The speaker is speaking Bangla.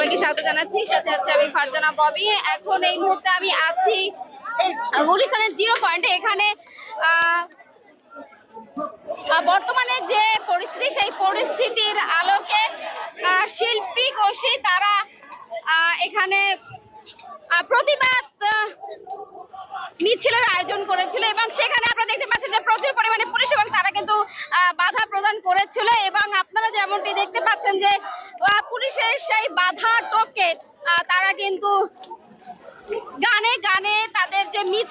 সবাইকে স্বাগত জানাচ্ছি। সাথে আছে আমি ফারজানা ববি। এখন এই মুহূর্তে আমি আছি গুলিস্তানের 0 পয়েন্টে। এখানে বর্তমানে যে পরিস্থিতি, সেই পরিস্থিতির আলোকে শিল্পী গোষ্ঠী তারা এখানে প্রতিবাদ মিছিলের আয়োজন করেছিল এবং সেখানে আপনারা দেখতে পাচ্ছেন যে প্রচুর পরিমাণে পুলিশ এবং তারা কিন্তু বাধা প্রদান করেছিল। এবং আপনারা যেমনটি দেখতে পাচ্ছেন যে পুলিশের সেই বাধা টপকে তারা কিন্তু গানে গানে তাদের যে মিছিল